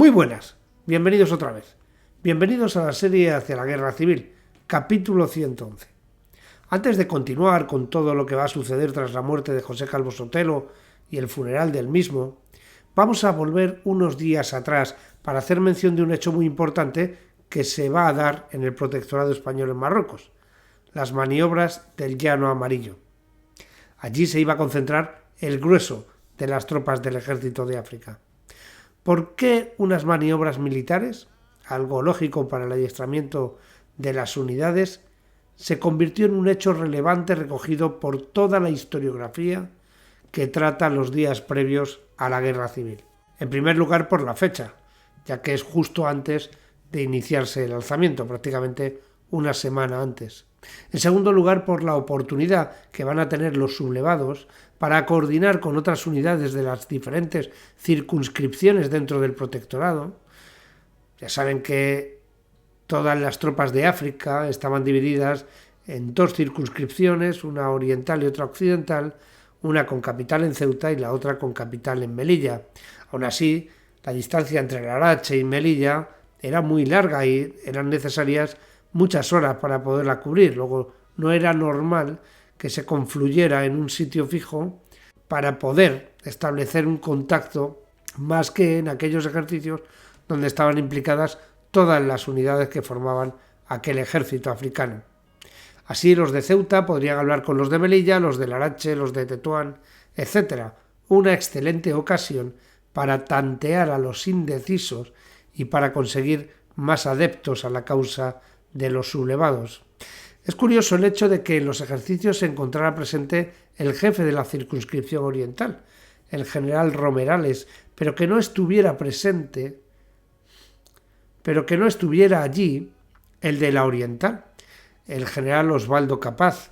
Muy buenas, bienvenidos otra vez. Bienvenidos a la serie Hacia la Guerra Civil, capítulo 111. Antes de continuar con todo lo que va a suceder tras la muerte de José Calvo Sotelo y el funeral del mismo, vamos a volver unos días atrás para hacer mención de un hecho muy importante que se va a dar en el protectorado español en Marruecos, las maniobras del Llano Amarillo. Allí se iba a concentrar el grueso de las tropas del ejército de África. ¿Por qué unas maniobras militares? Algo lógico para el adiestramiento de las unidades, se convirtió en un hecho relevante recogido por toda la historiografía que trata los días previos a la guerra civil. En primer lugar por la fecha, ya que es justo antes de iniciarse el alzamiento, prácticamente una semana antes. En segundo lugar por la oportunidad que van a tener los sublevados para coordinar con otras unidades de las diferentes circunscripciones dentro del protectorado. Ya saben que todas las tropas de África estaban divididas en dos circunscripciones, una oriental y otra occidental, una con capital en Ceuta y la otra con capital en Melilla. Aún así, la distancia entre Larache y Melilla era muy larga y eran necesarias muchas horas para poderla cubrir. Luego, no era normal que se confluyera en un sitio fijo para poder establecer un contacto más que en aquellos ejercicios donde estaban implicadas todas las unidades que formaban aquel ejército africano. Así los de Ceuta podrían hablar con los de Melilla, los de Larache, los de Tetuán, etc. Una excelente ocasión para tantear a los indecisos y para conseguir más adeptos a la causa de los sublevados. Es curioso el hecho de que en los ejercicios se encontrara presente el jefe de la circunscripción oriental, el general Romerales, pero que no estuviera allí el de la oriental, el general Osvaldo Capaz.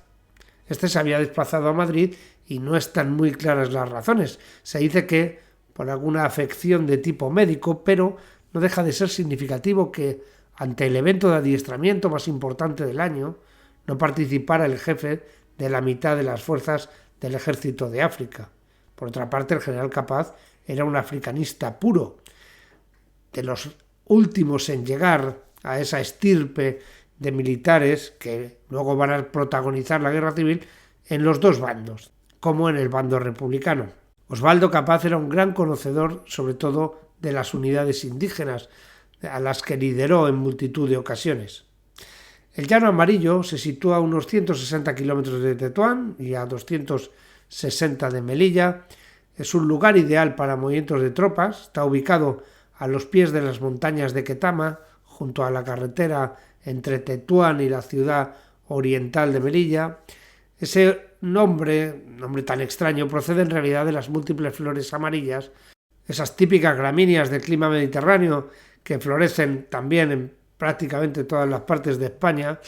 Este se había desplazado a Madrid y no están muy claras las razones. Se dice que por alguna afección de tipo médico, pero no deja de ser significativo que ante el evento de adiestramiento más importante del año no participara el jefe de la mitad de las fuerzas del ejército de África. Por otra parte, el general Capaz era un africanista puro, de los últimos en llegar a esa estirpe de militares que luego van a protagonizar la guerra civil en los dos bandos, como en el bando republicano. Osvaldo Capaz era un gran conocedor, sobre todo de las unidades indígenas, a las que lideró en multitud de ocasiones. El Llano Amarillo se sitúa a unos 160 kilómetros de Tetuán y a 260 de Melilla. Es un lugar ideal para movimientos de tropas. Está ubicado a los pies de las montañas de Ketama, junto a la carretera entre Tetuán y la ciudad oriental de Melilla. Ese nombre tan extraño, procede en realidad de las múltiples flores amarillas, esas típicas gramíneas del clima mediterráneo que florecen también en prácticamente todas las partes de España.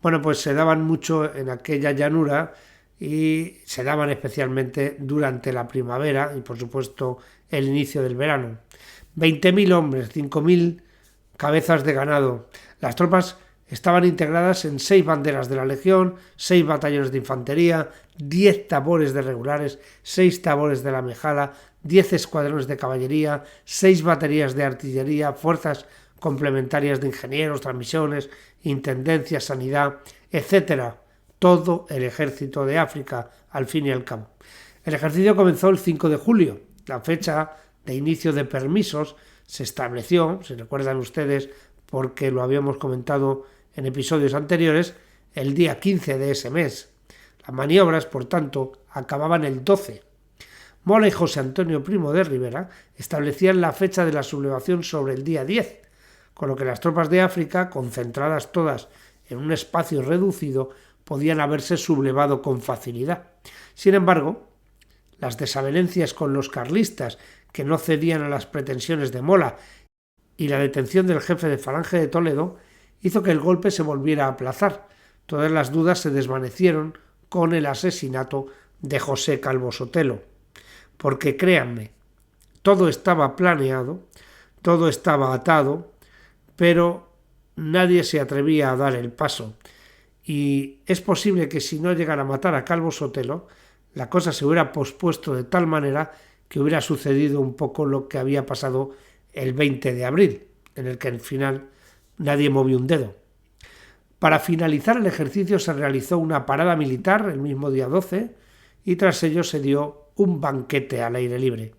Bueno, pues se daban mucho en aquella llanura y se daban especialmente durante la primavera y por supuesto el inicio del verano. 20.000 hombres, 5.000 cabezas de ganado. Las tropas estaban integradas en 6 banderas de la Legión, 6 batallones de infantería, 10 tabores de regulares, 6 tabores de la Mejala, 10 escuadrones de caballería, 6 baterías de artillería, fuerzas complementarias de ingenieros, transmisiones, intendencia, sanidad, etc. Todo el ejército de África, al fin y al cabo. El ejercicio comenzó el 5 de julio. La fecha de inicio de permisos se estableció, si recuerdan ustedes, porque lo habíamos comentado en episodios anteriores, el día 15 de ese mes. Las maniobras, por tanto, acababan el 12. Mola y José Antonio Primo de Rivera establecían la fecha de la sublevación sobre el día 10, con lo que las tropas de África, concentradas todas en un espacio reducido, podían haberse sublevado con facilidad. Sin embargo, las desavenencias con los carlistas, que no cedían a las pretensiones de Mola, y la detención del jefe de Falange de Toledo, hizo que el golpe se volviera a aplazar. Todas las dudas se desvanecieron con el asesinato de José Calvo Sotelo. Porque créanme, todo estaba planeado, todo estaba atado, pero nadie se atrevía a dar el paso. Y es posible que si no llegan a matar a Calvo Sotelo, la cosa se hubiera pospuesto de tal manera que hubiera sucedido un poco lo que había pasado el 20 de abril, en el que al final nadie movió un dedo. Para finalizar el ejercicio se realizó una parada militar el mismo día 12 y tras ello se dio un banquete al aire libre.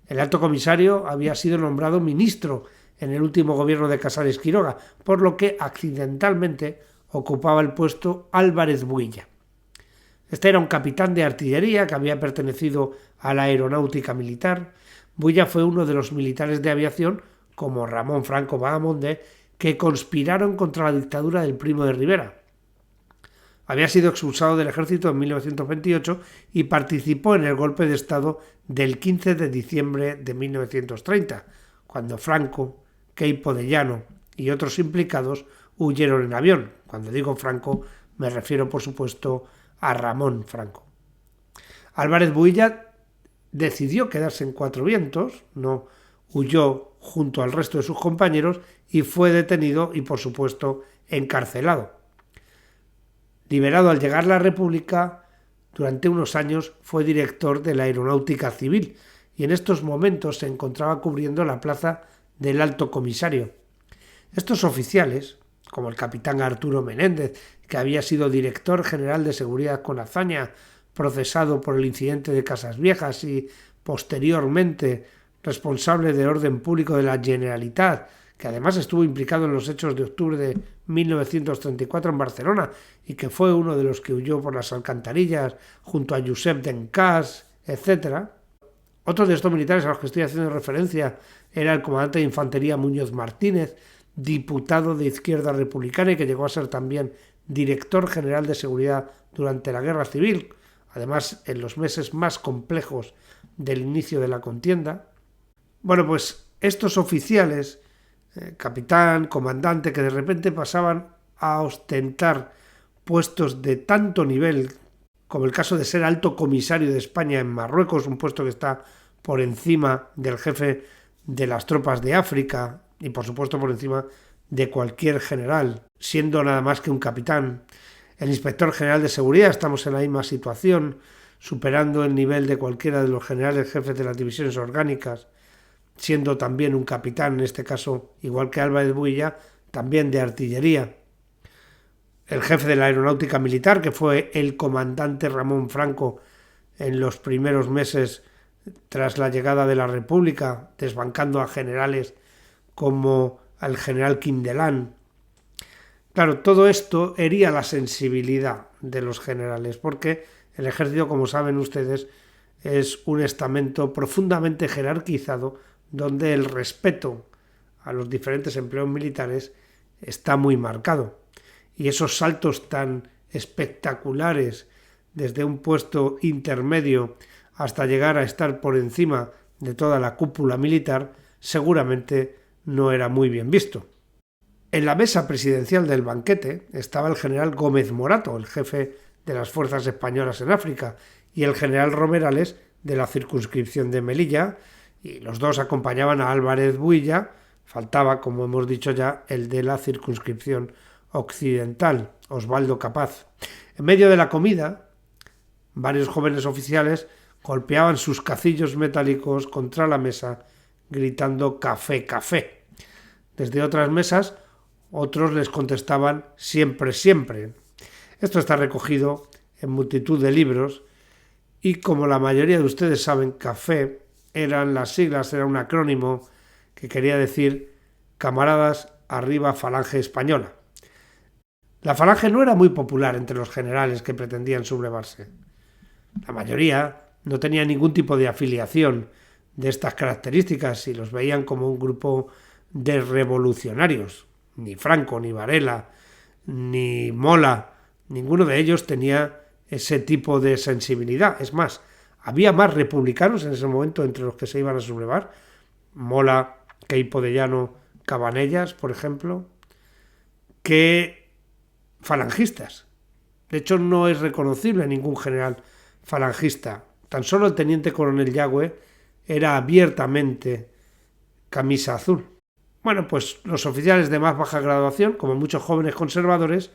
El alto comisario había sido nombrado ministro en el último gobierno de Casares Quiroga, por lo que accidentalmente ocupaba el puesto Álvarez Builla. Este era un capitán de artillería que había pertenecido a la aeronáutica militar. Builla fue uno de los militares de aviación, como Ramón Franco Bahamonde, que conspiraron contra la dictadura del Primo de Rivera. Había sido expulsado del ejército en 1928 y participó en el golpe de Estado del 15 de diciembre de 1930, cuando Franco, Queipo de Llano y otros implicados huyeron en avión. Cuando digo Franco me refiero por supuesto a Ramón Franco. Álvarez Builla decidió quedarse en Cuatro Vientos, no huyó junto al resto de sus compañeros y fue detenido y por supuesto encarcelado. Liberado al llegar la República, durante unos años fue director de la Aeronáutica Civil y en estos momentos se encontraba cubriendo la plaza del Alto Comisario. Estos oficiales, como el capitán Arturo Menéndez, que había sido director general de Seguridad con hazaña, procesado por el incidente de Casas Viejas y posteriormente responsable de orden público de la Generalitat, que además estuvo implicado en los hechos de octubre de 1934 en Barcelona y que fue uno de los que huyó por las alcantarillas junto a Josep Dencas, etc. Otro de estos militares a los que estoy haciendo referencia era el comandante de infantería Muñoz Martínez, diputado de Izquierda Republicana y que llegó a ser también director general de seguridad durante la Guerra Civil, además en los meses más complejos del inicio de la contienda. Bueno, pues estos oficiales, capitán, comandante, que de repente pasaban a ostentar puestos de tanto nivel, como el caso de ser alto comisario de España en Marruecos, un puesto que está por encima del jefe de las tropas de África y por supuesto por encima de cualquier general, siendo nada más que un capitán. El inspector general de seguridad, estamos en la misma situación, superando el nivel de cualquiera de los generales jefes de las divisiones orgánicas, siendo también un capitán, en este caso, igual que Álvarez Builla, también de artillería. El jefe de la aeronáutica militar, que fue el comandante Ramón Franco en los primeros meses tras la llegada de la República, desbancando a generales como al general Quindelán. Claro, todo esto hería la sensibilidad de los generales, porque el ejército, como saben ustedes, es un estamento profundamente jerarquizado donde el respeto a los diferentes empleos militares está muy marcado. Y esos saltos tan espectaculares desde un puesto intermedio hasta llegar a estar por encima de toda la cúpula militar seguramente no era muy bien visto. En la mesa presidencial del banquete estaba el general Gómez Morato, el jefe de las fuerzas españolas en África, y el general Romerales de la circunscripción de Melilla, y los dos acompañaban a Álvarez Builla. Faltaba, como hemos dicho ya, el de la circunscripción occidental, Osvaldo Capaz. En medio de la comida, varios jóvenes oficiales golpeaban sus cacillos metálicos contra la mesa, gritando «café, café». Desde otras mesas, otros les contestaban «siempre, siempre». Esto está recogido en multitud de libros y, como la mayoría de ustedes saben, café eran las siglas, era un acrónimo que quería decir «camaradas, arriba Falange Española». La Falange no era muy popular entre los generales que pretendían sublevarse. La mayoría no tenía ningún tipo de afiliación de estas características y los veían como un grupo de revolucionarios. Ni Franco, ni Varela, ni Mola, ninguno de ellos tenía ese tipo de sensibilidad. Es más, había más republicanos en ese momento entre los que se iban a sublevar. Mola, Queipo de Llano, Cabanellas, por ejemplo, que falangistas. De hecho, no es reconocible ningún general falangista. Tan solo el teniente coronel Yagüe era abiertamente camisa azul. Bueno, pues los oficiales de más baja graduación, como muchos jóvenes conservadores,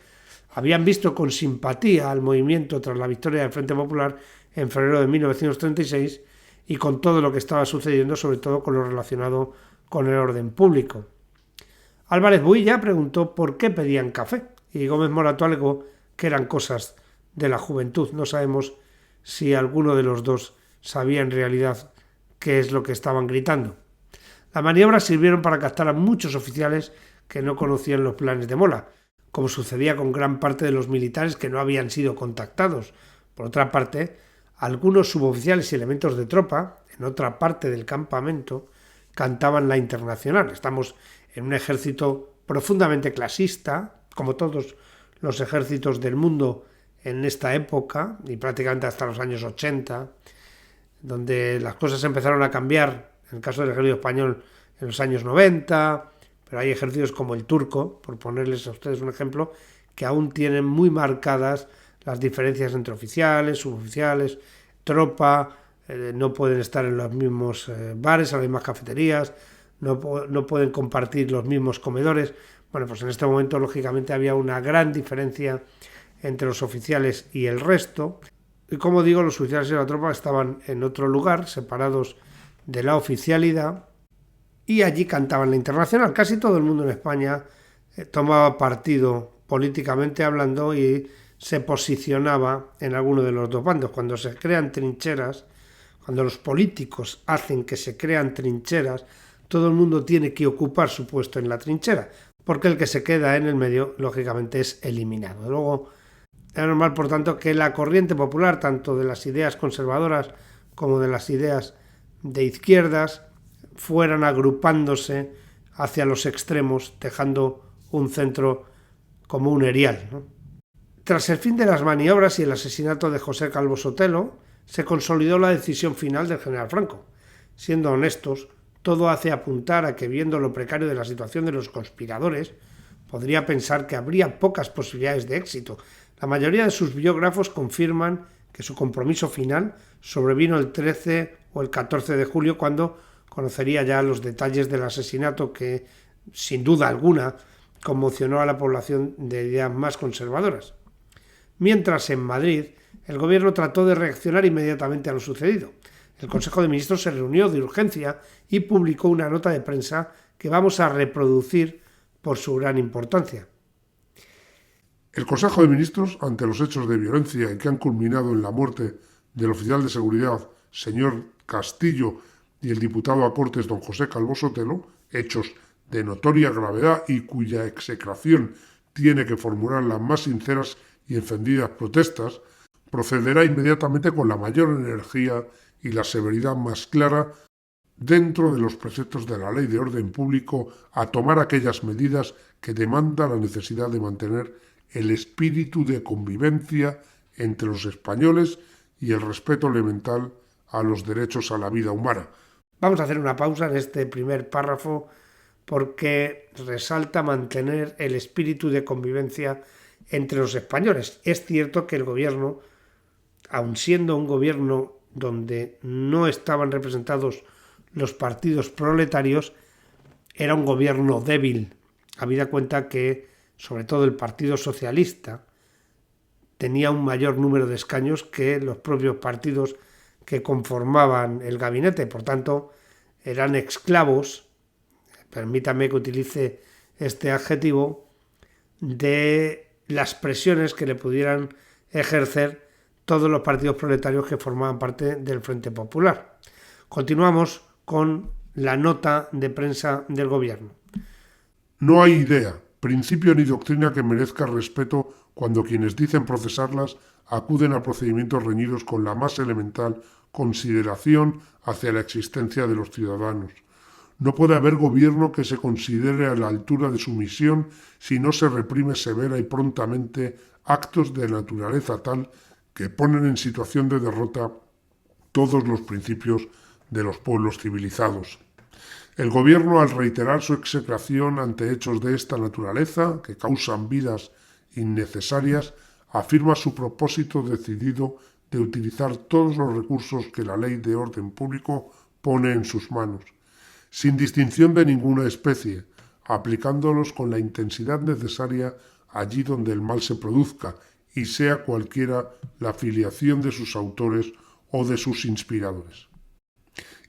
habían visto con simpatía al movimiento tras la victoria del Frente Popular en febrero de 1936 y con todo lo que estaba sucediendo, sobre todo con lo relacionado con el orden público. Álvarez Builla preguntó por qué pedían café y Gómez Morato alegó que eran cosas de la juventud. No sabemos si alguno de los dos sabía en realidad qué es lo que estaban gritando. Las maniobras sirvieron para captar a muchos oficiales que no conocían los planes de Mola, como sucedía con gran parte de los militares que no habían sido contactados. Por otra parte, algunos suboficiales y elementos de tropa, en otra parte del campamento, cantaban la Internacional. Estamos en un ejército profundamente clasista, como todos los ejércitos del mundo en esta época, y prácticamente hasta los años 80, donde las cosas empezaron a cambiar, en el caso del ejército español, en los años 90, pero hay ejércitos como el turco, por ponerles a ustedes un ejemplo, que aún tienen muy marcadas las diferencias entre oficiales, suboficiales, tropa, no pueden estar en los mismos bares, en las mismas cafeterías, no pueden compartir los mismos comedores. Bueno, pues en este momento, lógicamente, había una gran diferencia entre los oficiales y el resto. Y como digo, los oficiales de la tropa estaban en otro lugar, separados de la oficialidad, y allí cantaban la Internacional. Casi todo el mundo en España tomaba partido políticamente hablando y se posicionaba en alguno de los dos bandos. Cuando se crean trincheras, cuando los políticos hacen que se crean trincheras, todo el mundo tiene que ocupar su puesto en la trinchera, porque el que se queda en el medio, lógicamente, es eliminado. Luego, es normal, por tanto, que la corriente popular, tanto de las ideas conservadoras como de las ideas de izquierdas, fueran agrupándose hacia los extremos, dejando un centro como un erial, ¿no? Tras el fin de las maniobras y el asesinato de José Calvo Sotelo, se consolidó la decisión final del general Franco. Siendo honestos, todo hace apuntar a que, viendo lo precario de la situación de los conspiradores, podría pensar que habría pocas posibilidades de éxito. La mayoría de sus biógrafos confirman que su compromiso final sobrevino el 13 o el 14 de julio, cuando conocería ya los detalles del asesinato que, sin duda alguna, conmocionó a la población de ideas más conservadoras. Mientras, en Madrid, el gobierno trató de reaccionar inmediatamente a lo sucedido. El Consejo de Ministros se reunió de urgencia y publicó una nota de prensa que vamos a reproducir por su gran importancia. El Consejo de Ministros, ante los hechos de violencia que han culminado en la muerte del oficial de seguridad, señor Castillo, y el diputado a Cortes, don José Calvo Sotelo, hechos de notoria gravedad y cuya execración tiene que formular las más sinceras y encendidas protestas, procederá inmediatamente con la mayor energía y la severidad más clara, dentro de los preceptos de la Ley de Orden Público, a tomar aquellas medidas que demanda la necesidad de mantener el espíritu de convivencia entre los españoles y el respeto elemental a los derechos a la vida humana. Vamos a hacer una pausa en este primer párrafo porque resalta mantener el espíritu de convivencia entre los españoles. Es cierto que el gobierno, aun siendo un gobierno donde no estaban representados los partidos proletarios, era un gobierno débil, habida cuenta que, sobre todo, el Partido Socialista tenía un mayor número de escaños que los propios partidos que conformaban el gabinete. Por tanto, eran esclavos, permítame que utilice este adjetivo, de las presiones que le pudieran ejercer todos los partidos proletarios que formaban parte del Frente Popular. Continuamos con la nota de prensa del gobierno. No hay idea, principio ni doctrina que merezca respeto cuando quienes dicen procesarlas acuden a procedimientos reñidos con la más elemental consideración hacia la existencia de los ciudadanos. No puede haber gobierno que se considere a la altura de su misión si no se reprime severa y prontamente actos de naturaleza tal que ponen en situación de derrota todos los principios de los pueblos civilizados. El gobierno, al reiterar su execración ante hechos de esta naturaleza, que causan vidas innecesarias, afirma su propósito decidido de utilizar todos los recursos que la Ley de Orden Público pone en sus manos, sin distinción de ninguna especie, aplicándolos con la intensidad necesaria allí donde el mal se produzca, y sea cualquiera la filiación de sus autores o de sus inspiradores.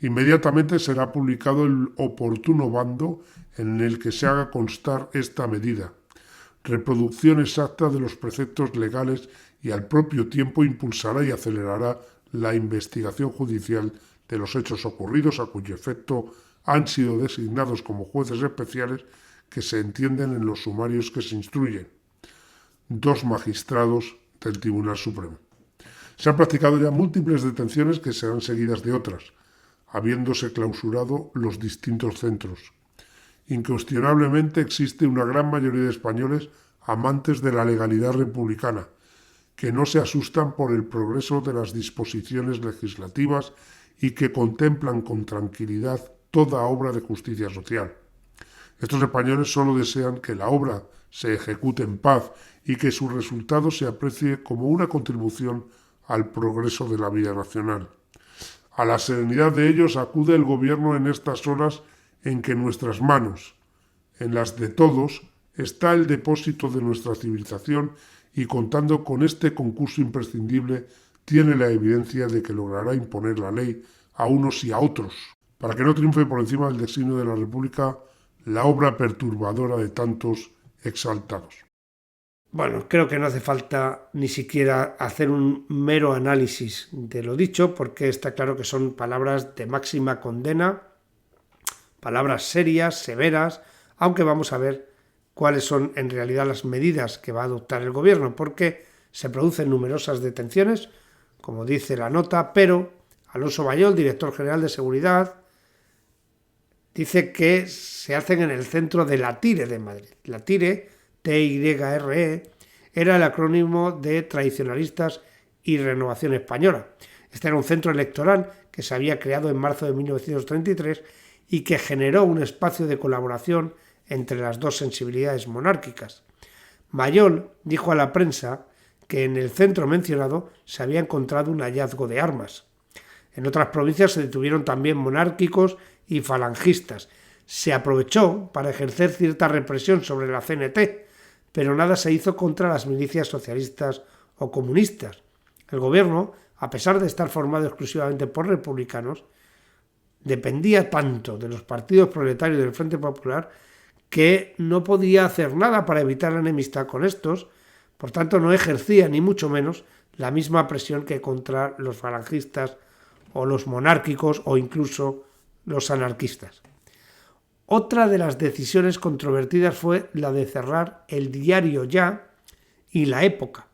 Inmediatamente será publicado el oportuno bando en el que se haga constar esta medida, reproducción exacta de los preceptos legales, y al propio tiempo impulsará y acelerará la investigación judicial de los hechos ocurridos, a cuyo efecto han sido designados como jueces especiales que se entienden en los sumarios que se instruyen, 2 magistrados del Tribunal Supremo. Se han practicado ya múltiples detenciones que serán seguidas de otras, habiéndose clausurado los distintos centros. Incuestionablemente existe una gran mayoría de españoles amantes de la legalidad republicana, que no se asustan por el progreso de las disposiciones legislativas y que contemplan con tranquilidad toda obra de justicia social. Estos españoles solo desean que la obra se ejecute en paz y que su resultado se aprecie como una contribución al progreso de la vida nacional. A la serenidad de ellos acude el gobierno en estas horas en que en nuestras manos, en las de todos, está el depósito de nuestra civilización, y contando con este concurso imprescindible tiene la evidencia de que logrará imponer la ley a unos y a otros, para que no triunfe por encima del destino de la República la obra perturbadora de tantos exaltados. Bueno, creo que no hace falta ni siquiera hacer un mero análisis de lo dicho, porque está claro que son palabras de máxima condena, palabras serias, severas, aunque vamos a ver cuáles son en realidad las medidas que va a adoptar el gobierno, porque se producen numerosas detenciones, como dice la nota, pero Alonso Mayol, director general de Seguridad, dice que se hacen en el centro de la TIRE de Madrid. La TIRE, TYRE, era el acrónimo de Tradicionalistas y Renovación Española. Este era un centro electoral que se había creado en marzo de 1933 y que generó un espacio de colaboración entre las dos sensibilidades monárquicas. Mayol dijo a la prensa que en el centro mencionado se había encontrado un hallazgo de armas. En otras provincias se detuvieron también monárquicos y falangistas. Se aprovechó para ejercer cierta represión sobre la CNT, pero nada se hizo contra las milicias socialistas o comunistas. El gobierno, a pesar de estar formado exclusivamente por republicanos, dependía tanto de los partidos proletarios del Frente Popular que no podía hacer nada para evitar la enemistad con estos, por tanto no ejercía ni mucho menos la misma presión que contra los falangistas o los monárquicos o incluso los anarquistas. Otra de las decisiones controvertidas fue la de cerrar el diario Ya y La Época.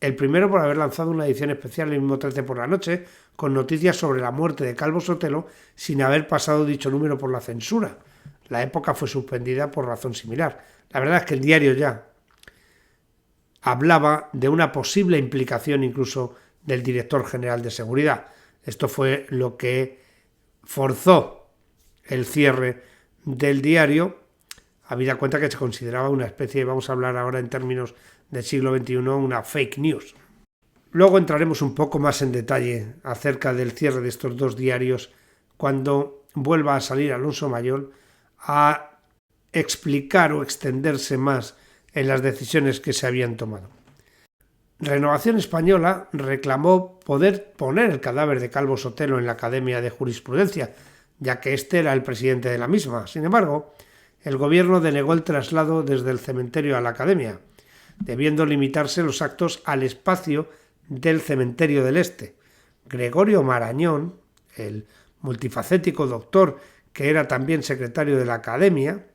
El primero por haber lanzado una edición especial el mismo 13 por la noche con noticias sobre la muerte de Calvo Sotelo sin haber pasado dicho número por la censura. La Época fue suspendida por razón similar. La verdad es que el diario Ya hablaba de una posible implicación incluso del director general de Seguridad. Esto fue lo que forzó el cierre del diario, habida cuenta que se consideraba una especie, vamos a hablar ahora en términos del siglo XXI, una fake news. Luego entraremos un poco más en detalle acerca del cierre de estos dos diarios cuando vuelva a salir Alonso Mayol a explicar o extenderse más en las decisiones que se habían tomado. Renovación Española reclamó poder poner el cadáver de Calvo Sotelo en la Academia de Jurisprudencia, ya que este era el presidente de la misma. Sin embargo, el gobierno denegó el traslado desde el cementerio a la Academia, debiendo limitarse los actos al espacio del Cementerio del Este. Gregorio Marañón, el multifacético doctor que era también secretario de la Academia,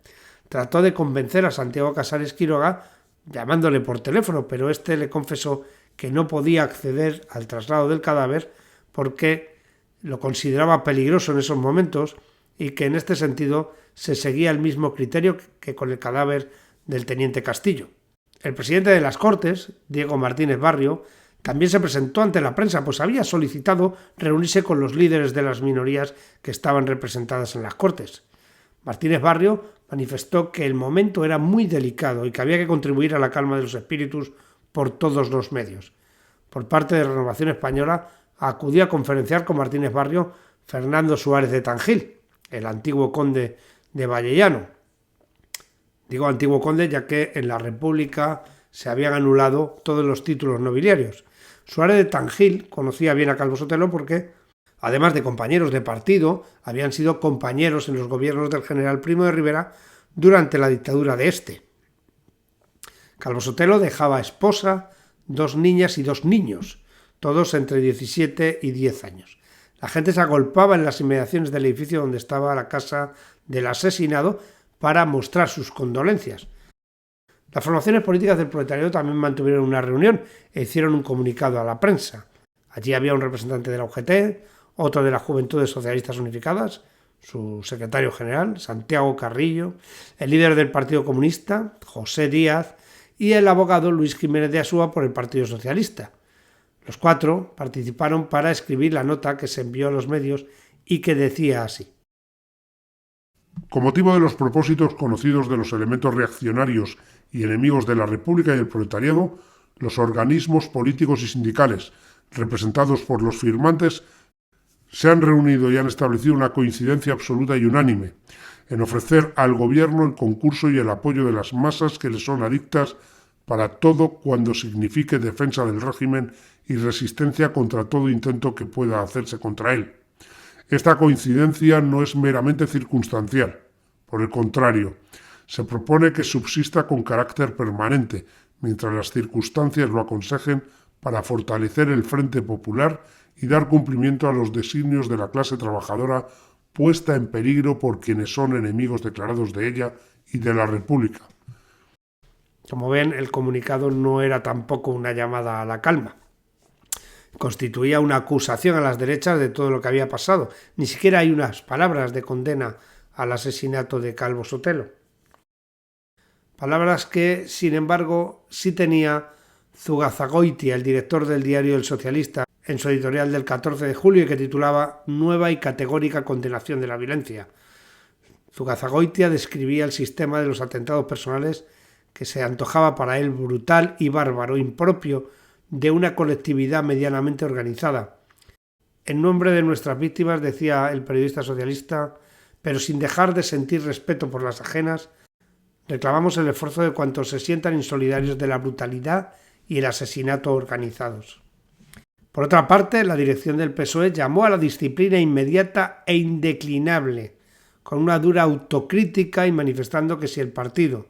trató de convencer a Santiago Casares Quiroga llamándole por teléfono, pero este le confesó que no podía acceder al traslado del cadáver porque lo consideraba peligroso en esos momentos y que en este sentido se seguía el mismo criterio que con el cadáver del teniente Castillo. El presidente de las Cortes, Diego Martínez Barrio, también se presentó ante la prensa, pues había solicitado reunirse con los líderes de las minorías que estaban representadas en las Cortes. Martínez Barrio manifestó que el momento era muy delicado y que había que contribuir a la calma de los espíritus por todos los medios. Por parte de Renovación Española acudió a conferenciar con Martínez Barrio Fernando Suárez de Tangil, el antiguo conde de Vallellano. Digo antiguo conde ya que en la República se habían anulado todos los títulos nobiliarios. Suárez de Tangil conocía bien a Calvo Sotelo porque además de compañeros de partido, habían sido compañeros en los gobiernos del general Primo de Rivera durante la dictadura de este. Calvo Sotelo dejaba esposa, 2 niñas y 2 niños, todos entre 17 y 10 años. La gente se agolpaba en las inmediaciones del edificio donde estaba la casa del asesinado para mostrar sus condolencias. Las formaciones políticas del proletariado también mantuvieron una reunión e hicieron un comunicado a la prensa. Allí había un representante de la UGT, otro de las Juventudes Socialistas Unificadas, su secretario general, Santiago Carrillo, el líder del Partido Comunista, José Díaz, y el abogado Luis Jiménez de Asúa por el Partido Socialista. Los 4 participaron para escribir la nota que se envió a los medios y que decía así: Con motivo de los propósitos conocidos de los elementos reaccionarios y enemigos de la República y el proletariado, los organismos políticos y sindicales, representados por los firmantes, se han reunido y han establecido una coincidencia absoluta y unánime en ofrecer al gobierno el concurso y el apoyo de las masas que le son adictas para todo cuando signifique defensa del régimen y resistencia contra todo intento que pueda hacerse contra él. Esta coincidencia no es meramente circunstancial. Por el contrario, se propone que subsista con carácter permanente, mientras las circunstancias lo aconsejen, para fortalecer el Frente Popular y dar cumplimiento a los designios de la clase trabajadora puesta en peligro por quienes son enemigos declarados de ella y de la República. Como ven, el comunicado no era tampoco una llamada a la calma. Constituía una acusación a las derechas de todo lo que había pasado. Ni siquiera hay unas palabras de condena al asesinato de Calvo Sotelo. Palabras que, sin embargo, sí tenía Zugazagoitia, el director del diario El Socialista, en su editorial del 14 de julio y que titulaba Nueva y categórica condenación de la violencia. Zugazagoitia describía el sistema de los atentados personales que se antojaba para él brutal y bárbaro, impropio de una colectividad medianamente organizada. En nombre de nuestras víctimas, decía el periodista socialista, pero sin dejar de sentir respeto por las ajenas, reclamamos el esfuerzo de cuantos se sientan insolidarios de la brutalidad y el asesinato organizados. Por otra parte, la dirección del PSOE llamó a la disciplina inmediata e indeclinable, con una dura autocrítica y manifestando que si el partido,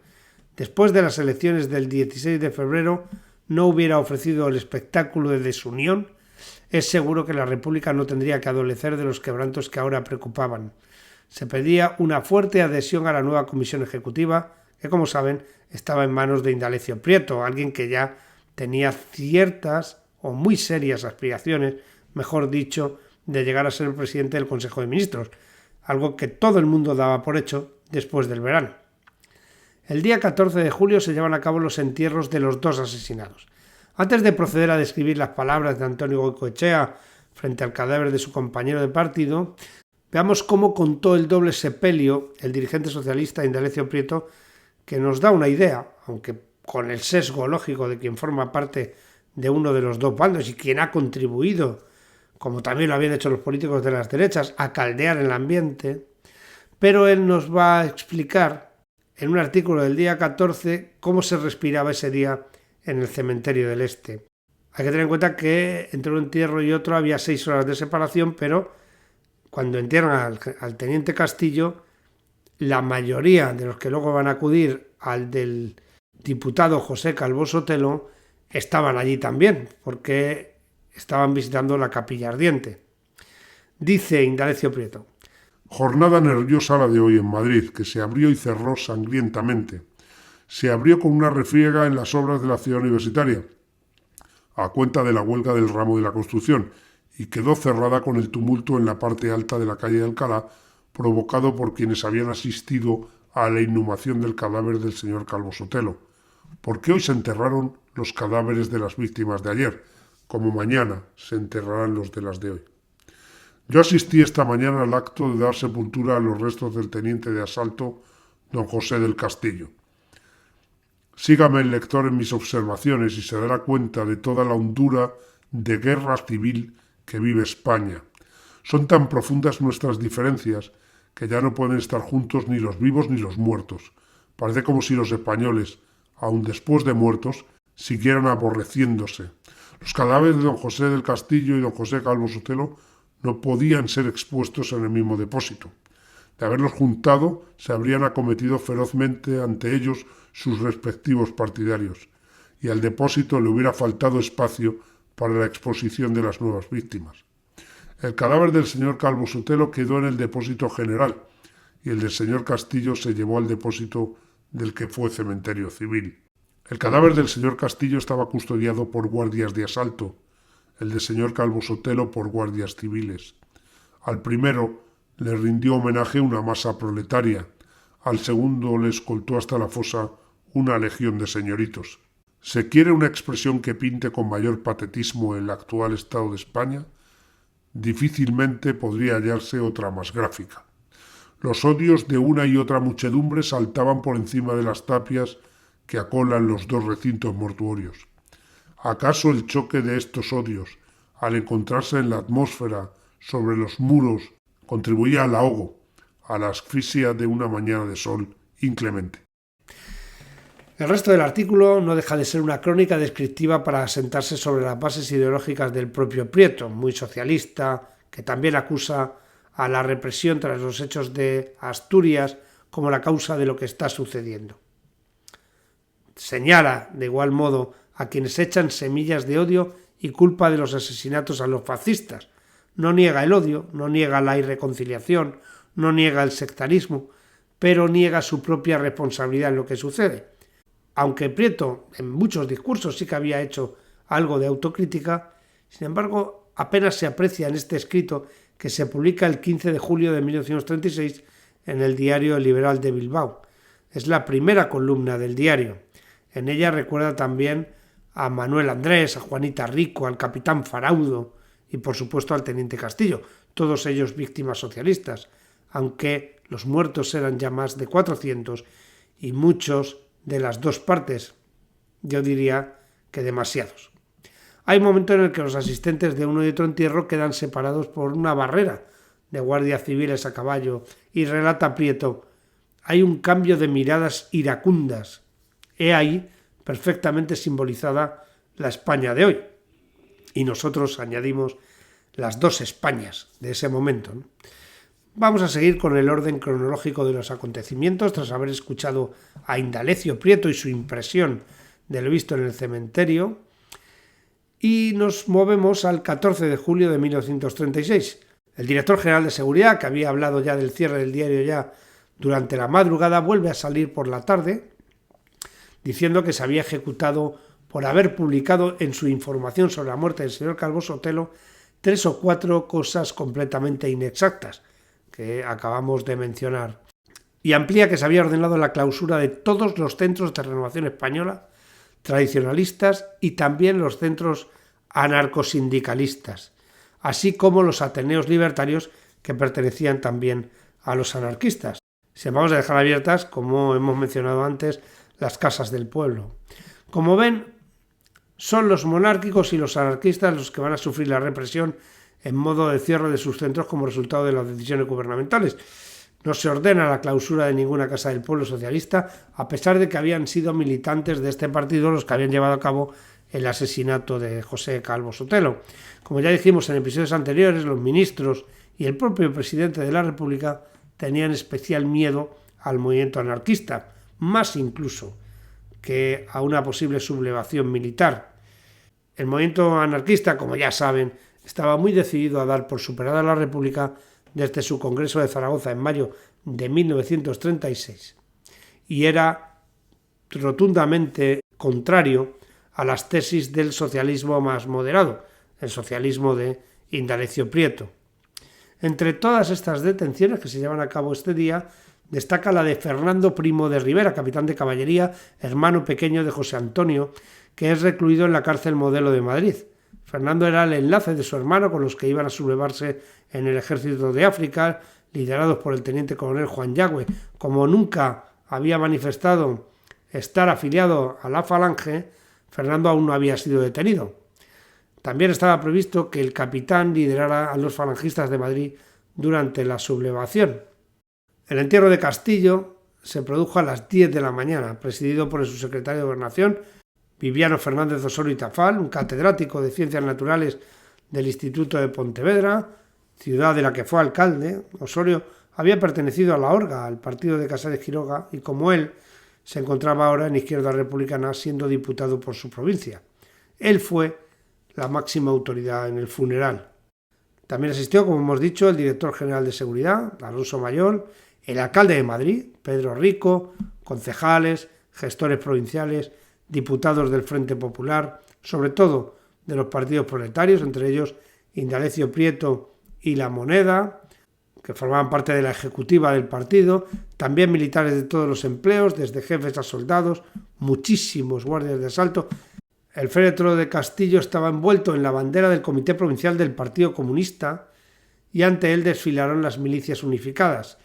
después de las elecciones del 16 de febrero, no hubiera ofrecido el espectáculo de desunión, es seguro que la República no tendría que adolecer de los quebrantos que ahora preocupaban. Se pedía una fuerte adhesión a la nueva comisión ejecutiva, que, como saben, estaba en manos de Indalecio Prieto, alguien que ya tenía ciertas o muy serias aspiraciones, mejor dicho, de llegar a ser el presidente del Consejo de Ministros, algo que todo el mundo daba por hecho después del verano. El día 14 de julio se llevan a cabo los entierros de los 2 asesinados. Antes de proceder a describir las palabras de Antonio Goicoechea frente al cadáver de su compañero de partido, veamos cómo contó el doble sepelio el dirigente socialista Indalecio Prieto, que nos da una idea, aunque con el sesgo lógico de quien forma parte de uno de los 2 bandos y quien ha contribuido, como también lo habían hecho los políticos de las derechas, a caldear el ambiente, pero él nos va a explicar en un artículo del día 14 cómo se respiraba ese día en el cementerio del Este. Hay que tener en cuenta que entre un entierro y otro había 6 horas de separación, pero cuando entierran al teniente Castillo, la mayoría de los que luego van a acudir al del diputado José Calvo Sotelo estaban allí también, porque estaban visitando la capilla ardiente. Dice Indalecio Prieto: Jornada nerviosa la de hoy en Madrid, que se abrió y cerró sangrientamente. Se abrió con una refriega en las obras de la ciudad universitaria, a cuenta de la huelga del ramo de la construcción, y quedó cerrada con el tumulto en la parte alta de la calle de Alcalá, provocado por quienes habían asistido a la inhumación del cadáver del señor Calvo Sotelo. Porque hoy se enterraron los cadáveres de las víctimas de ayer, como mañana se enterrarán los de las de hoy. Yo asistí esta mañana al acto de dar sepultura a los restos del teniente de asalto don José del Castillo. Sígame el lector en mis observaciones y se dará cuenta de toda la hondura de guerra civil que vive España. Son tan profundas nuestras diferencias que ya no pueden estar juntos ni los vivos ni los muertos. Parece como si los españoles, aun después de muertos, siguieran aborreciéndose. Los cadáveres de don José del Castillo y don José Calvo Sotelo no podían ser expuestos en el mismo depósito. De haberlos juntado, se habrían acometido ferozmente ante ellos sus respectivos partidarios, y al depósito le hubiera faltado espacio para la exposición de las nuevas víctimas. El cadáver del señor Calvo Sotelo quedó en el depósito general, y el del señor Castillo se llevó al depósito del que fue cementerio civil. El cadáver del señor Castillo estaba custodiado por guardias de asalto, el del señor Calvo Sotelo por guardias civiles. Al primero le rindió homenaje una masa proletaria, al segundo le escoltó hasta la fosa una legión de señoritos. ¿Se quiere una expresión que pinte con mayor patetismo el actual estado de España? Difícilmente podría hallarse otra más gráfica. Los odios de una y otra muchedumbre saltaban por encima de las tapias que acolan los dos recintos mortuorios. ¿Acaso el choque de estos odios, al encontrarse en la atmósfera sobre los muros, contribuía al ahogo, a la asfixia de una mañana de sol inclemente? El resto del artículo no deja de ser una crónica descriptiva para asentarse sobre las bases ideológicas del propio Prieto, muy socialista, que también acusa a la represión tras los hechos de Asturias como la causa de lo que está sucediendo. Señala, de igual modo, a quienes echan semillas de odio y culpa de los asesinatos a los fascistas. No niega el odio, no niega la irreconciliación, no niega el sectarismo, pero niega su propia responsabilidad en lo que sucede. Aunque Prieto en muchos discursos sí que había hecho algo de autocrítica, sin embargo apenas se aprecia en este escrito que se publica el 15 de julio de 1936 en el diario El Liberal de Bilbao. Es la primera columna del diario. En ella recuerda también a Manuel Andrés, a Juanita Rico, al capitán Faraudo y por supuesto al teniente Castillo, todos ellos víctimas socialistas, aunque los muertos eran ya más de 400 y muchos de las dos partes, yo diría que demasiados. Hay un momento en el que los asistentes de uno y otro entierro quedan separados por una barrera de guardias civiles a caballo y relata Prieto, hay un cambio de miradas iracundas. He ahí perfectamente simbolizada la España de hoy. Y nosotros añadimos las dos Españas de ese momento, ¿no? Vamos a seguir con el orden cronológico de los acontecimientos tras haber escuchado a Indalecio Prieto y su impresión de lo visto en el cementerio y nos movemos al 14 de julio de 1936. El director general de Seguridad, que había hablado ya del cierre del diario ya durante la madrugada, vuelve a salir por la tarde diciendo que se había ejecutado por haber publicado en su información sobre la muerte del señor Calvo Sotelo 3 o 4 cosas completamente inexactas que acabamos de mencionar, y amplía que se había ordenado la clausura de todos los centros de renovación española tradicionalistas y también los centros anarcosindicalistas, así como los ateneos libertarios que pertenecían también a los anarquistas. Se vamos a dejar abiertas, como hemos mencionado antes, las casas del pueblo. Como ven, son los monárquicos y los anarquistas los que van a sufrir la represión en modo de cierre de sus centros como resultado de las decisiones gubernamentales. No se ordena la clausura de ninguna casa del pueblo socialista, a pesar de que habían sido militantes de este partido los que habían llevado a cabo el asesinato de José Calvo Sotelo. Como ya dijimos en episodios anteriores, los ministros y el propio presidente de la República tenían especial miedo al movimiento anarquista, más incluso que a una posible sublevación militar. El movimiento anarquista, como ya saben, estaba muy decidido a dar por superada la República desde su Congreso de Zaragoza en mayo de 1936 y era rotundamente contrario a las tesis del socialismo más moderado, el socialismo de Indalecio Prieto. Entre todas estas detenciones que se llevan a cabo este día, destaca la de Fernando Primo de Rivera, capitán de caballería, hermano pequeño de José Antonio, que es recluido en la cárcel Modelo de Madrid. Fernando era el enlace de su hermano con los que iban a sublevarse en el ejército de África, liderados por el teniente coronel Juan Yagüe. Como nunca había manifestado estar afiliado a la Falange, Fernando aún no había sido detenido. También estaba previsto que el capitán liderara a los falangistas de Madrid durante la sublevación. El entierro de Castillo se produjo a las 10 de la mañana, presidido por el subsecretario de Gobernación, Viviano Fernández Osorio y Tafal, un catedrático de Ciencias Naturales del Instituto de Pontevedra, ciudad de la que fue alcalde, Osorio había pertenecido a la Orga, al partido de Casares Quiroga, y como él, se encontraba ahora en Izquierda Republicana siendo diputado por su provincia. Él fue la máxima autoridad en el funeral. También asistió, como hemos dicho, el director general de Seguridad, Alonso Mayol, el alcalde de Madrid, Pedro Rico, concejales, gestores provinciales, diputados del Frente Popular, sobre todo de los partidos proletarios, entre ellos Indalecio Prieto y La Moneda, que formaban parte de la ejecutiva del partido, también militares de todos los empleos, desde jefes a soldados, muchísimos guardias de asalto. El féretro de Castillo estaba envuelto en la bandera del Comité Provincial del Partido Comunista y ante él desfilaron las milicias unificadas.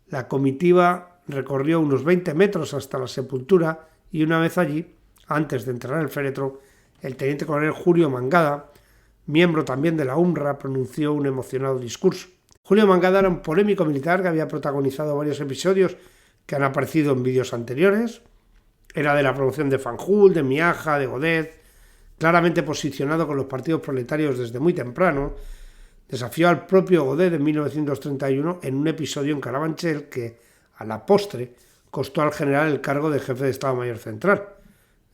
La comitiva recorrió unos 20 metros hasta la sepultura y una vez allí, antes de enterrar el féretro, el teniente coronel Julio Mangada, miembro también de la UNRWA, pronunció un emocionado discurso. Julio Mangada era un polémico militar que había protagonizado varios episodios que han aparecido en vídeos anteriores. Era de la promoción de Fanjul, de Miaja, de Godet, claramente posicionado con los partidos proletarios desde muy temprano. Desafió al propio Godet en 1931 en un episodio en Carabanchel que, a la postre, costó al general el cargo de jefe de Estado Mayor Central.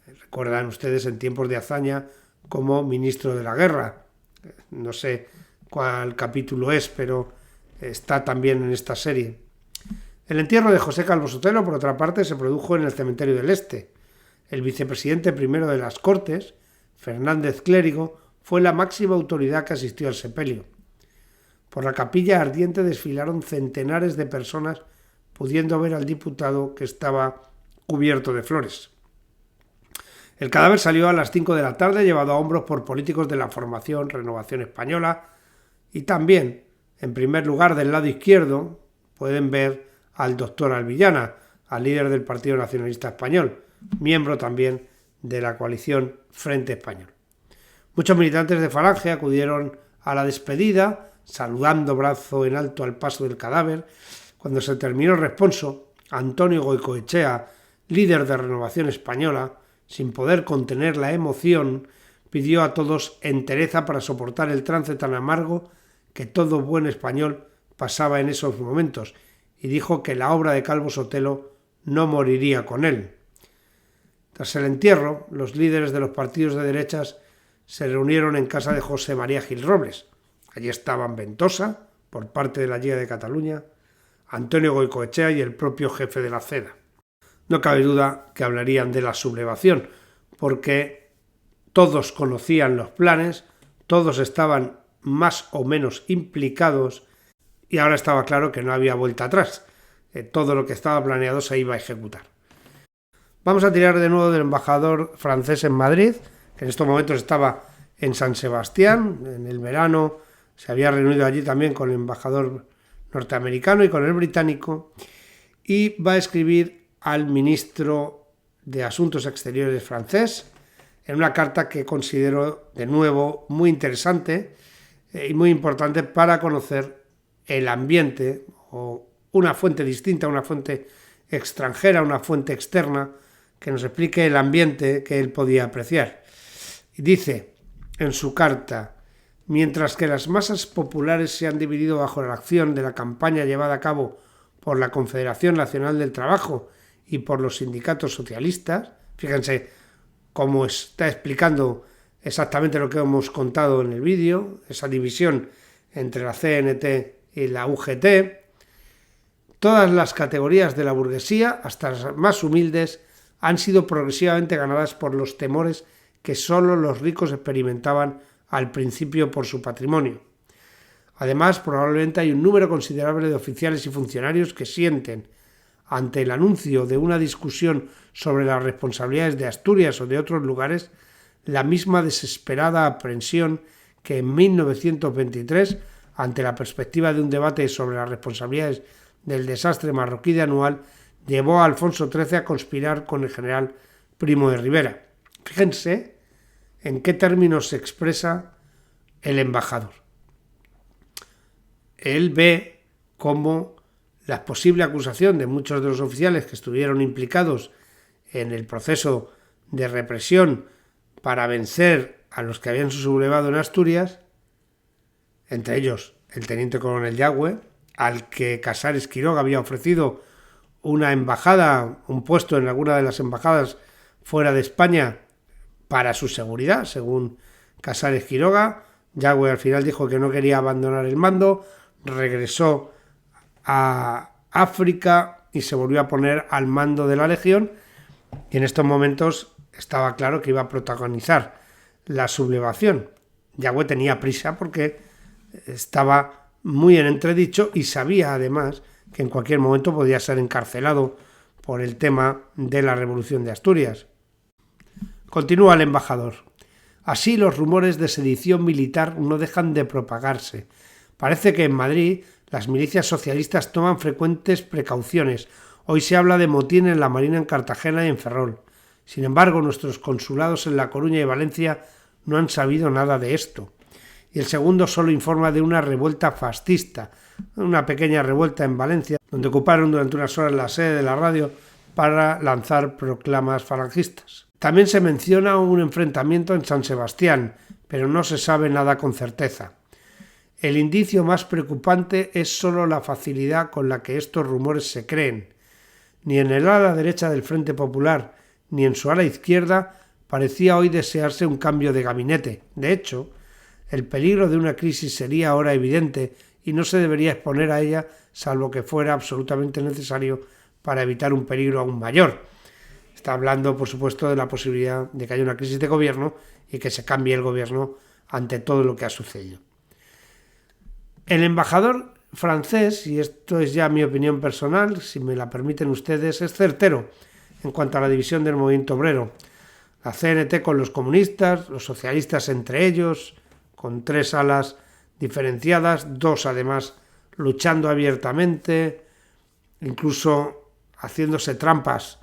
Recuerdan ustedes en tiempos de hazaña como ministro de la guerra. No sé cuál capítulo es, pero está también en esta serie. El entierro de José Calvo Sotelo, por otra parte, se produjo en el Cementerio del Este. El vicepresidente primero de las Cortes, Fernández Clérigo, fue la máxima autoridad que asistió al sepelio. Por la capilla ardiente desfilaron centenares de personas, pudiendo ver al diputado que estaba cubierto de flores. El cadáver salió a las 5 de la tarde, llevado a hombros por políticos de la formación Renovación Española, y también, en primer lugar del lado izquierdo, pueden ver al doctor Alvillana, al líder del Partido Nacionalista Español, miembro también de la coalición Frente Español. Muchos militantes de Falange acudieron a la despedida, saludando brazo en alto al paso del cadáver. Cuando se terminó el responso, Antonio Goicoechea, líder de Renovación Española, sin poder contener la emoción, pidió a todos entereza para soportar el trance tan amargo que todo buen español pasaba en esos momentos, y dijo que la obra de Calvo Sotelo no moriría con él. Tras el entierro, los líderes de los partidos de derechas se reunieron en casa de José María Gil Robles. Allí estaban Ventosa, por parte de la Lliga de Cataluña, Antonio Goicoechea y el propio jefe de la CEDA. No cabe duda que hablarían de la sublevación, porque todos conocían los planes, todos estaban más o menos implicados y ahora estaba claro que no había vuelta atrás. Todo lo que estaba planeado se iba a ejecutar. Vamos a tirar de nuevo del embajador francés en Madrid, que en estos momentos estaba en San Sebastián. En el verano se había reunido allí también con el embajador norteamericano y con el británico, y va a escribir al ministro de Asuntos Exteriores francés en una carta que considero de nuevo muy interesante y muy importante para conocer el ambiente, o una fuente distinta, una fuente extranjera, una fuente externa, que nos explique el ambiente que él podía apreciar. Y dice en su carta: mientras que las masas populares se han dividido bajo la acción de la campaña llevada a cabo por la Confederación Nacional del Trabajo y por los sindicatos socialistas, fíjense cómo está explicando exactamente lo que hemos contado en el vídeo, esa división entre la CNT y la UGT, todas las categorías de la burguesía, hasta las más humildes, han sido progresivamente ganadas por los temores que solo los ricos experimentaban al principio por su patrimonio. Además, probablemente hay un número considerable de oficiales y funcionarios que sienten, ante el anuncio de una discusión sobre las responsabilidades de Asturias o de otros lugares, la misma desesperada aprensión que en 1923, ante la perspectiva de un debate sobre las responsabilidades del desastre marroquí de Anual, llevó a Alfonso XIII a conspirar con el general Primo de Rivera. Fíjense en qué términos se expresa el embajador. Él ve cómo la posible acusación de muchos de los oficiales que estuvieron implicados en el proceso de represión para vencer a los que habían sublevado en Asturias, entre ellos el teniente coronel Yagüe, al que Casares Quiroga había ofrecido una embajada, un puesto en alguna de las embajadas fuera de España para su seguridad, según Casares Quiroga. Yagüe al final dijo que no quería abandonar el mando, regresó a África y se volvió a poner al mando de la Legión, y en estos momentos estaba claro que iba a protagonizar la sublevación. Yagüe tenía prisa porque estaba muy en entredicho y sabía además que en cualquier momento podía ser encarcelado por el tema de la Revolución de Asturias. Continúa el embajador. Así los rumores de sedición militar no dejan de propagarse. Parece que en Madrid las milicias socialistas toman frecuentes precauciones. Hoy se habla de motín en la Marina en Cartagena y en Ferrol. Sin embargo, nuestros consulados en La Coruña y Valencia no han sabido nada de esto. Y el segundo solo informa de una revuelta fascista, una pequeña revuelta en Valencia, donde ocuparon durante unas horas la sede de la radio para lanzar proclamas falangistas. También se menciona un enfrentamiento en San Sebastián, pero no se sabe nada con certeza. El indicio más preocupante es solo la facilidad con la que estos rumores se creen. Ni en el ala derecha del Frente Popular, ni en su ala izquierda, parecía hoy desearse un cambio de gabinete. De hecho, el peligro de una crisis sería ahora evidente y no se debería exponer a ella salvo que fuera absolutamente necesario para evitar un peligro aún mayor. Está hablando, por supuesto, de la posibilidad de que haya una crisis de gobierno y que se cambie el gobierno ante todo lo que ha sucedido. El embajador francés, y esto es ya mi opinión personal, si me la permiten ustedes, es certero en cuanto a la división del movimiento obrero. La CNT con los comunistas, los socialistas entre ellos, con 3 alas diferenciadas, 2 además luchando abiertamente, incluso haciéndose trampas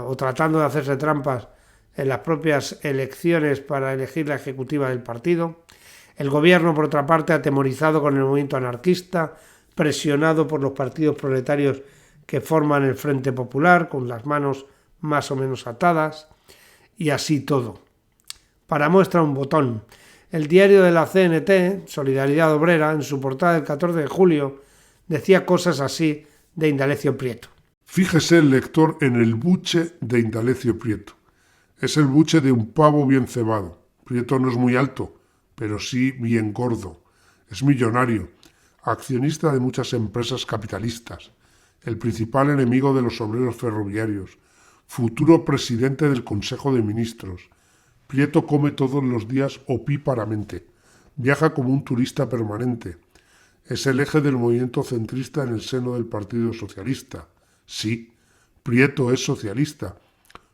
o tratando de hacerse trampas en las propias elecciones para elegir la ejecutiva del partido. El gobierno, por otra parte, atemorizado con el movimiento anarquista, presionado por los partidos proletarios que forman el Frente Popular, con las manos más o menos atadas, y así todo. Para muestra un botón. El diario de la CNT, Solidaridad Obrera, en su portada del 14 de julio, decía cosas así de Indalecio Prieto. Fíjese el lector en el buche de Indalecio Prieto. Es el buche de un pavo bien cebado. Prieto no es muy alto, pero sí bien gordo. Es millonario, accionista de muchas empresas capitalistas, el principal enemigo de los obreros ferroviarios, futuro presidente del Consejo de Ministros. Prieto come todos los días opíparamente, viaja como un turista permanente. Es el eje del movimiento centrista en el seno del Partido Socialista. Sí, Prieto es socialista.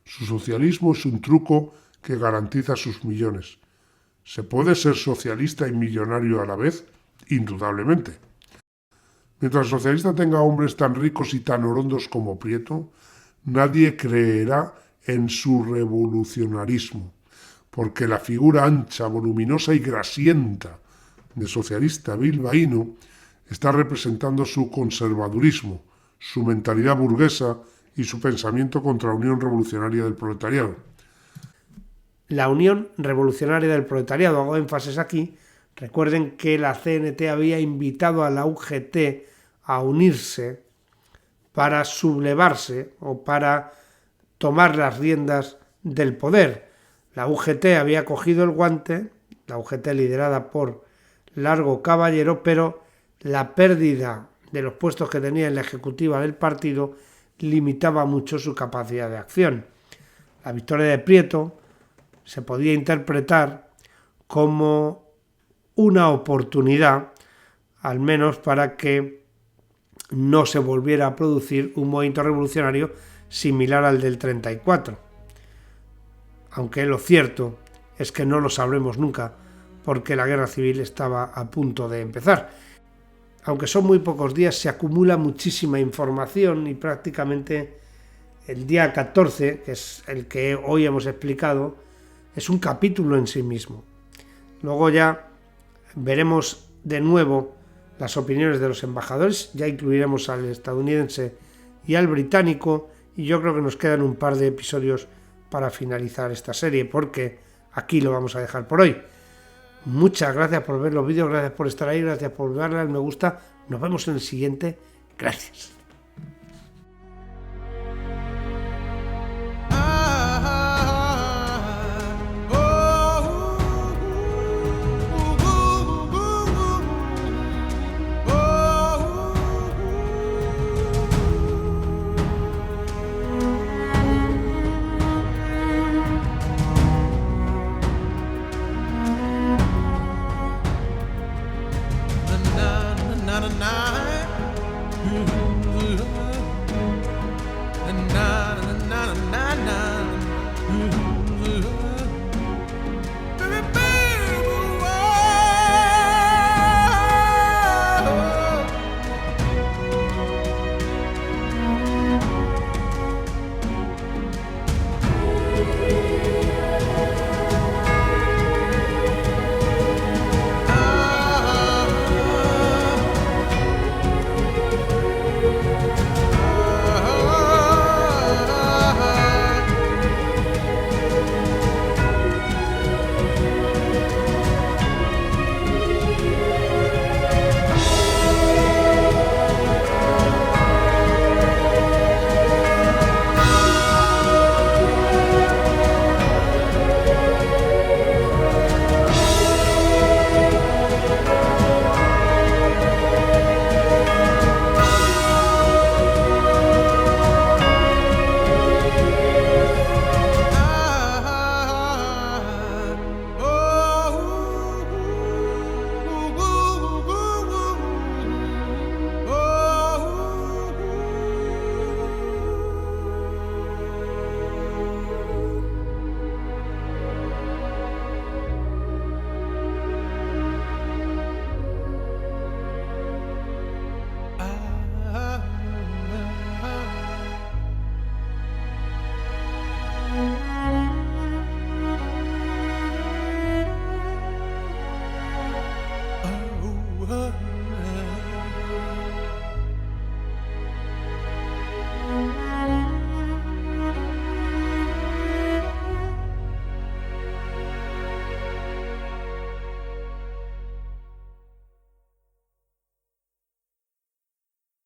Su socialismo es un truco que garantiza sus millones. ¿Se puede ser socialista y millonario a la vez? Indudablemente. Mientras el socialista tenga hombres tan ricos y tan orondos como Prieto, nadie creerá en su revolucionarismo, porque la figura ancha, voluminosa y grasienta de socialista bilbaíno está representando su conservadurismo, su mentalidad burguesa y su pensamiento contra la Unión Revolucionaria del Proletariado. La Unión Revolucionaria del Proletariado, hago énfasis aquí, recuerden que la CNT había invitado a la UGT a unirse para sublevarse o para tomar las riendas del poder. La UGT había cogido el guante, la UGT liderada por Largo Caballero, pero la pérdida de los puestos que tenía en la ejecutiva del partido limitaba mucho su capacidad de acción. La victoria de Prieto se podía interpretar como una oportunidad, al menos para que no se volviera a producir un movimiento revolucionario similar al del 34. Aunque lo cierto es que no lo sabremos nunca, porque la guerra civil estaba a punto de empezar. Aunque son muy pocos días, se acumula muchísima información y prácticamente el día 14, que es el que hoy hemos explicado, es un capítulo en sí mismo. Luego ya veremos de nuevo las opiniones de los embajadores, ya incluiremos al estadounidense y al británico, y yo creo que nos quedan un par de episodios para finalizar esta serie, porque aquí lo vamos a dejar por hoy. Muchas gracias por ver los vídeos, gracias por estar ahí, gracias por darle al me gusta. Nos vemos en el siguiente. Gracias.